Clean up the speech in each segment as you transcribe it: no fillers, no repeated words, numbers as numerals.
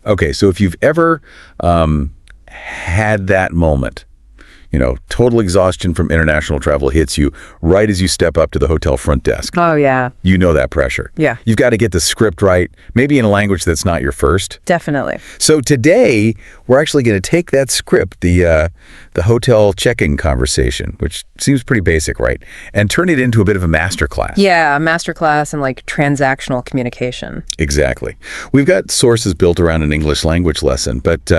Okay, so if you've ever had that moment, total exhaustion from international travel hits you right as you step up to the hotel front desk. Oh, yeah. You know that pressure. Yeah. You've got to get the script right, maybe in a language that's not your first. Definitely. So today, we're actually going to take that script, the hotel check-in conversation, which seems pretty basic, right? And turn it into a bit of a masterclass. Yeah, a masterclass in transactional communication. Exactly. We've got sources built around an English language lesson, but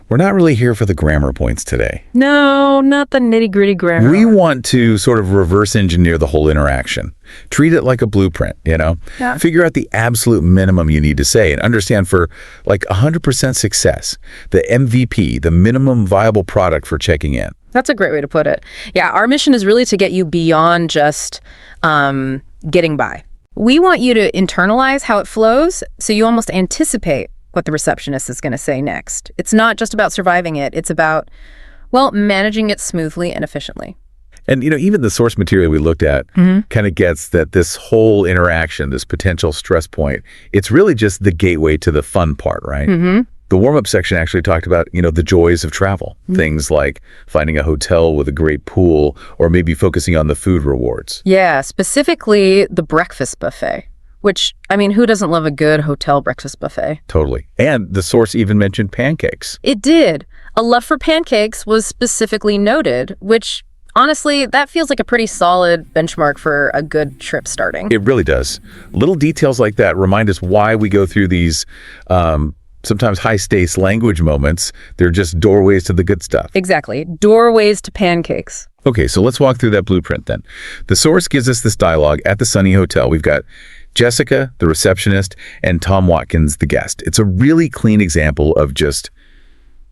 we're not really here for the grammar points today. No, not the nitty-gritty grammar. We want to sort of reverse engineer the whole interaction. Treat it like a blueprint, Yeah. Figure out the absolute minimum you need to say and understand for 100% success, the MVP, the minimum viable product for checking in. That's a great way to put it. Yeah, our mission is really to get you beyond just getting by. We want you to internalize how it flows so you almost anticipate what the receptionist is going to say next. It's not just about surviving it. It's about, managing it smoothly and efficiently. And, even the source material we looked at kind of gets that this whole interaction, this potential stress point, it's really just the gateway to the fun part, right? Mm-hmm. The warm-up section actually talked about, the joys of travel. Mm-hmm. Things like finding a hotel with a great pool or maybe focusing on the food rewards. Yeah, specifically the breakfast buffet. Which, who doesn't love a good hotel breakfast buffet? Totally. And the source even mentioned pancakes. It did. A love for pancakes was specifically noted, which, honestly, that feels like a pretty solid benchmark for a good trip starting. It really does. Little details like that remind us why we go through these sometimes high-stakes language moments. They're just doorways to the good stuff. Exactly. Doorways to pancakes. Okay, so let's walk through that blueprint then. The source gives us this dialogue at the Sunny Hotel. We've got Jessica, the receptionist, and Tom Watkins, the guest. It's a really clean example of just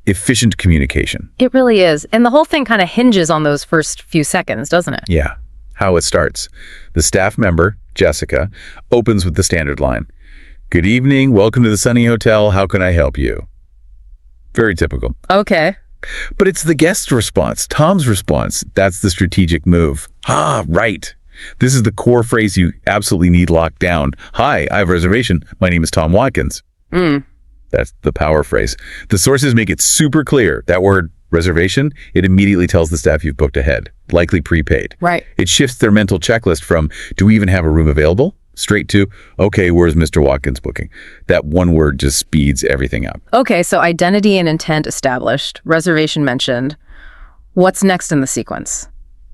efficient communication. It really is. And the whole thing kind of hinges on those first few seconds, doesn't it? Yeah, how it starts. The staff member, Jessica, opens with the standard line. Good evening, welcome to the Sunny Hotel. How can I help you? Very typical. Okay. But it's the guest's response, Tom's response. That's the strategic move. Ah, right. This is the core phrase you absolutely need locked down. Hi, I have a reservation. My name is Tom Watkins. That's the power phrase. The sources make it super clear. That word, reservation, it immediately tells the staff you've booked ahead, likely prepaid. Right. It shifts their mental checklist from, do we even have a room available? Straight to, okay, where's Mr. Watkins booking? That one word just speeds everything up. Okay, so identity and intent established, reservation mentioned. What's next in the sequence?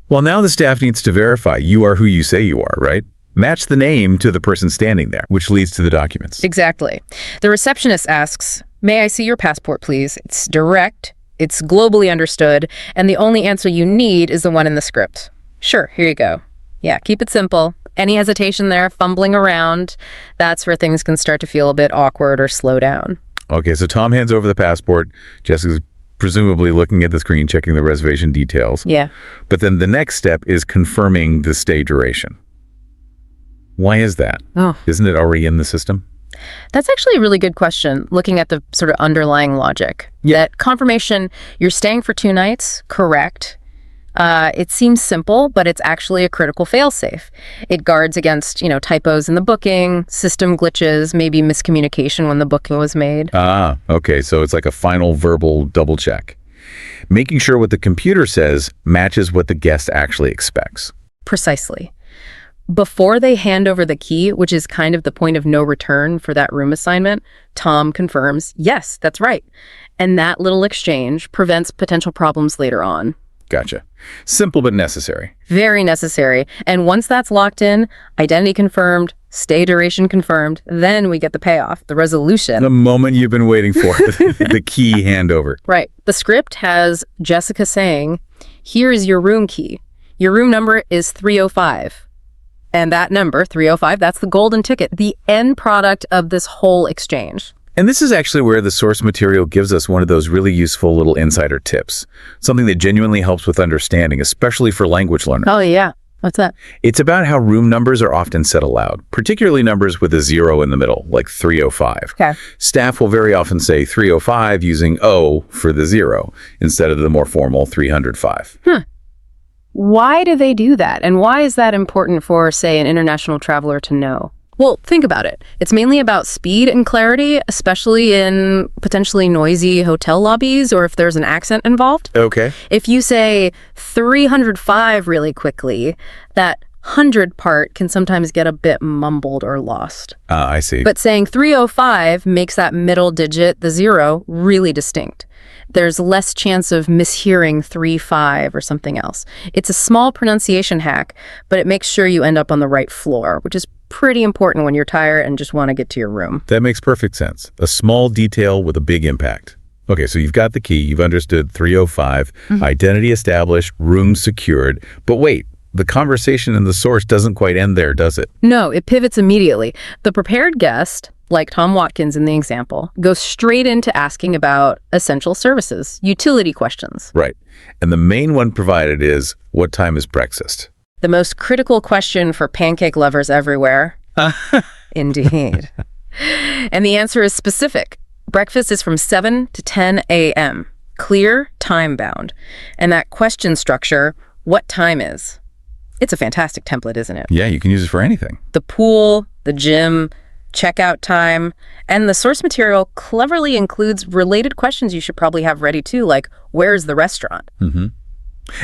Well, now the staff needs to verify you are who you say you are, right? Match the name to the person standing there, which leads to the documents. Exactly. The receptionist asks, may I see your passport, please? It's direct, it's globally understood, and the only answer you need is the one in the script. Sure, here you go. Yeah, keep it simple. Any hesitation there, fumbling around, that's where things can start to feel a bit awkward or slow down. Okay, so Tom hands over the passport. Jessica's presumably looking at the screen, checking the reservation details. Yeah. But then the next step is confirming the stay duration. Why is that? Oh. Isn't it already in the system? That's actually a really good question, looking at the sort of underlying logic. Yeah. That confirmation, you're staying for 2 nights, correct. It seems simple, but it's actually a critical fail-safe. It guards against, typos in the booking, system glitches, maybe miscommunication when the booking was made. Ah, okay. So it's like a final verbal double check. Making sure what the computer says matches what the guest actually expects. Precisely. Before they hand over the key, which is kind of the point of no return for that room assignment, Tom confirms, yes, that's right. And that little exchange prevents potential problems later on. Gotcha. Simple but necessary. Very necessary. And once that's locked in, identity confirmed, stay duration confirmed, then we get the payoff, the resolution. The moment you've been waiting for, the key handover. Right. The script has Jessica saying, here is your room key. Your room number is 305. And that number, 305, that's the golden ticket, the end product of this whole exchange. And this is actually where the source material gives us one of those really useful little insider tips, something that genuinely helps with understanding, especially for language learners. Oh, yeah. What's that? It's about how room numbers are often said aloud, particularly numbers with a 0 in the middle, like 305. Okay. Staff will very often say 305 using O for the 0 instead of the more formal 305. Why do they do that? And why is that important for, say, an international traveler to know? Well, think about it. It's mainly about speed and clarity, especially in potentially noisy hotel lobbies or if there's an accent involved. Okay. If you say 305 really quickly, that 100 part can sometimes get a bit mumbled or lost. I see. But saying 305 makes that middle digit, the 0, really distinct. There's less chance of mishearing 35 or something else. It's a small pronunciation hack, but it makes sure you end up on the right floor, which is pretty important when you're tired and just want to get to your room. That makes perfect sense. A small detail with a big impact. Okay, so you've got the key, you've understood 305, identity established, room secured. But wait, the conversation in the source doesn't quite end there, does it? No, it pivots immediately. The prepared guest, like Tom Watkins in the example, goes straight into asking about essential services, utility questions. Right. And the main one provided is, what time is breakfast? The most critical question for pancake lovers everywhere. Indeed. And the answer is specific. Breakfast is from 7 to 10 a.m. Clear, time-bound. And that question structure, what time is? It's a fantastic template, isn't it? Yeah, you can use it for anything. The pool, the gym, checkout time, and the source material cleverly includes related questions you should probably have ready too, like, where's the restaurant? Mm-hmm.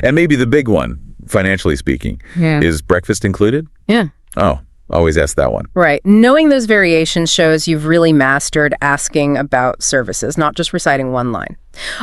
And maybe the big one, financially speaking, is breakfast included? Yeah. Oh, always ask that one. Right. Knowing those variations shows you've really mastered asking about services, not just reciting one line.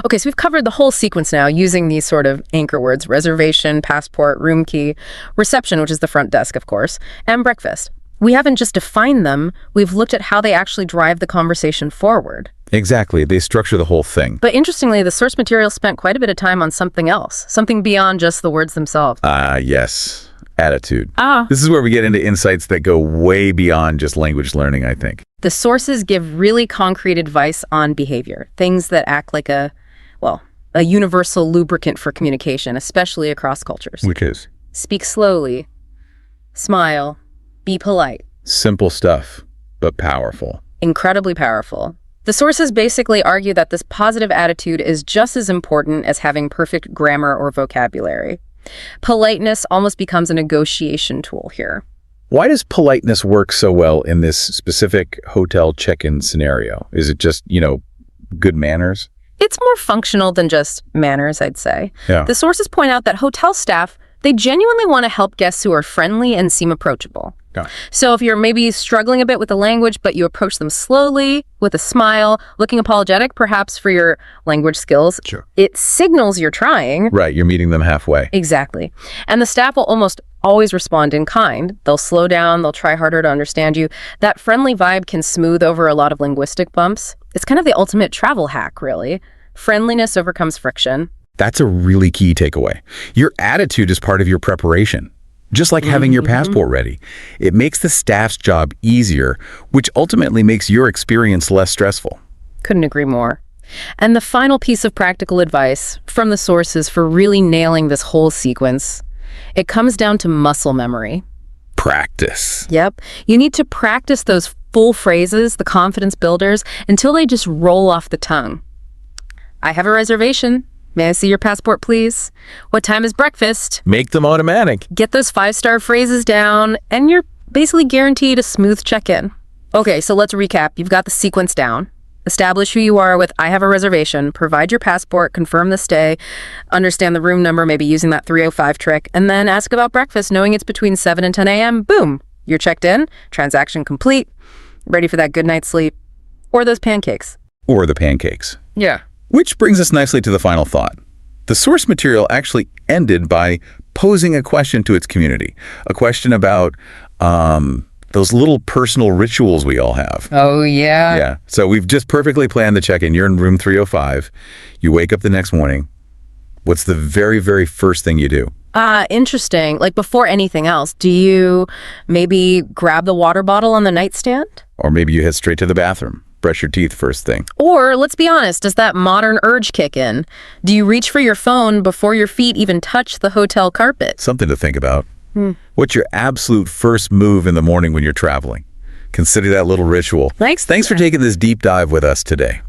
Okay, so we've covered the whole sequence now using these sort of anchor words: reservation, passport, room key, reception, which is the front desk, of course, and breakfast. We haven't just defined them, we've looked at how they actually drive the conversation forward. Exactly. They structure the whole thing. But interestingly, the source material spent quite a bit of time on something else, something beyond just the words themselves. Yes. Attitude. Ah. This is where we get into insights that go way beyond just language learning, I think. The sources give really concrete advice on behavior, things that act like a universal lubricant for communication, especially across cultures. Which is? Speak slowly, smile, be polite. Simple stuff, but powerful. Incredibly powerful. The sources basically argue that this positive attitude is just as important as having perfect grammar or vocabulary. Politeness almost becomes a negotiation tool here. Why does politeness work so well in this specific hotel check-in scenario? Is it just, good manners? It's more functional than just manners, I'd say. Yeah. The sources point out that hotel staff, they genuinely want to help guests who are friendly and seem approachable. Yeah. So if you're maybe struggling a bit with the language, but you approach them slowly, with a smile, looking apologetic, perhaps for your language skills, Sure. It signals you're trying. Right, you're meeting them halfway. Exactly. And the staff will almost always respond in kind. They'll slow down, they'll try harder to understand you. That friendly vibe can smooth over a lot of linguistic bumps. It's kind of the ultimate travel hack, really. Friendliness overcomes friction. That's a really key takeaway. Your attitude is part of your preparation. Just like having your passport ready. It makes the staff's job easier, which ultimately makes your experience less stressful. Couldn't agree more. And the final piece of practical advice from the sources for really nailing this whole sequence, it comes down to muscle memory. Practice. Yep. You need to practice those full phrases, the confidence builders, until they just roll off the tongue. I have a reservation. May I see your passport, please? What time is breakfast? Make them automatic. Get those 5-star phrases down, and you're basically guaranteed a smooth check-in. Okay, so let's recap. You've got the sequence down. Establish who you are with I have a reservation, provide your passport, confirm the stay, understand the room number, maybe using that 305 trick, and then ask about breakfast, knowing it's between 7 and 10 a.m. Boom! You're checked in, transaction complete, ready for that good night's sleep. Or those pancakes. Or the pancakes. Yeah. Which brings us nicely to the final thought. The source material actually ended by posing a question to its community. A question about those little personal rituals we all have. Oh, yeah? Yeah. So we've just perfectly planned the check-in. You're in room 305. You wake up the next morning. What's the very, very first thing you do? Interesting. Like before anything else, do you maybe grab the water bottle on the nightstand? Or maybe you head straight to the bathroom. Brush your teeth first thing. Or, let's be honest, does that modern urge kick in? Do you reach for your phone before your feet even touch the hotel carpet? Something to think about. What's your absolute first move in the morning when you're traveling? Consider that little ritual. Thanks. Thanks for taking this deep dive with us today.